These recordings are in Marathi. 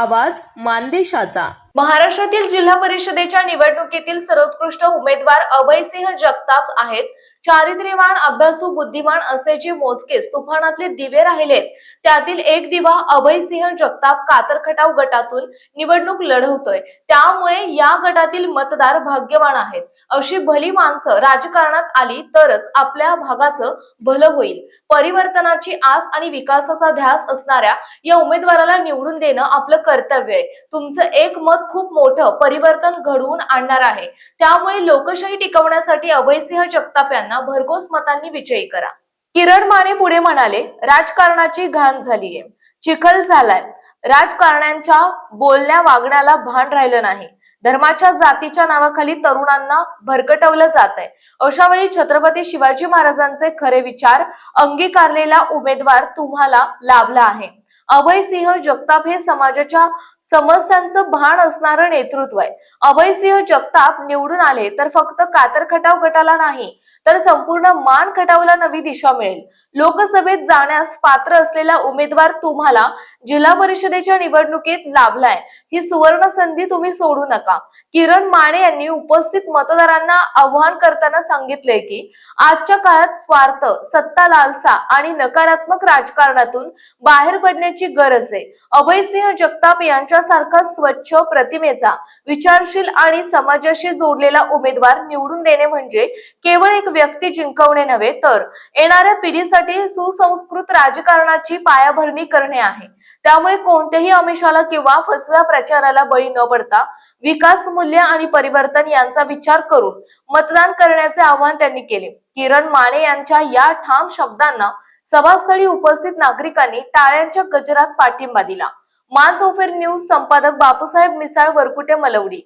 आवाज मानदेशाचा। महाराष्ट्रातील जिल्हा परिषदेच्या निवडणुकीतील सर्वोत्कृष्ट उमेदवार अभयसिंह जगताप आहेत। चारित्र्यवान, अभ्यासू, बुद्धिमान असे जे मोजकेच तुफानातले दिवे राहिलेत त्यातील एक दिवा अभयसिंह जगताप कातरखटाव गटातून निवडणूक लढवतोय। त्यामुळे या गटातील मतदार भाग्यवान आहेत। अशी भली माणसं राजकारणात आली तरच आपल्या भागाचं भलं होईल। परिवर्तनाची आस आणि विकासाचा ध्यास असणाऱ्या या उमेदवाराला निवडून देणं आपलं कर्तव्य आहे। तुमचं एक मत खूप मोठं परिवर्तन घडवून आणणार आहे। त्यामुळे लोकशाही टिकवण्यासाठी अभयसिंह जगताप यांना भरघोस मतांनी विजयी करा। किरण माने पुढे म्हणाले, राजकारणाची घाण झालीये, चिखल झालाय। राजकारण्यांच्या बोलण्या वागण्याला भान राहिलं नाही। धर्माच्या, जातीच्या नावाखाली तरुणांना भरकटवलं जात आहे। अशा वेळी छत्रपती शिवाजी महाराजांचे खरे विचार अंगीकारलेला उमेदवार तुम्हाला लाभला आहे। अभयसिंह जगताप हे समाजाच्या समस्यांचं भान असणारं नेतृत्व आहे। अभयसिंह जगताप निवडून आले तर फक्त कातरखटाव गटाला नाही तर संपूर्ण मान खटावला नवी दिशा मिळेल। लोकसभेत जाण्यास पात्र असलेला उमेदवार तुम्हाला जिल्हा परिषदेच्या निवडणुकीत लाभलाय। ही सुवर्ण संधी तुम्ही सोडू नका। किरण माने यांनी उपस्थित मतदारांना आवाहन करताना सांगितले की आजच्या काळात स्वार्थ, सत्ता लालसा आणि नकारात्मक राजकारणातून बाहेर पडण्याची गरज आहे। अभयसिंह जगताप यांच्यासारखा स्वच्छ प्रतिमेचा, विचारशील आणि समाजाशी जोडलेला उमेदवार निवडून देणे म्हणजे केवळ एक व्यक्ती जिंकवणे नव्हे तर येणाऱ्या पिढीसाठी सुसंस्कृत राजकारणाची पायाभरणी करणे आहे। त्यामुळे कोणत्याही आमिषाला किंवा फसव्या प्रचाराला बळी न पडता विकास, मूल्य आणि परिवर्तन यांचा विचार करून मतदान करण्याचे आवाहन त्यांनी केले। किरण माने यांच्या या ठाम शब्दांना सभास्थळी उपस्थित नागरिकांनी टाळ्यांच्या गजरात पाठिंबा दिला। मानसोफेर न्यूज संपादक बापूसाहेब मिसाळ, वरकुटे, मलवडी।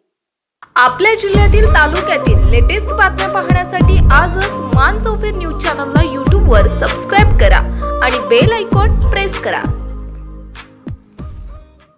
आपल्या जिल्ह्यातील, तालुक्यातील लेटेस्ट बातम्या पाहण्यासाठी आजच मानसोफेर न्यूज चॅनलला YouTube वर सबस्क्राईब करा आणि बेल आयकॉन प्रेस करा।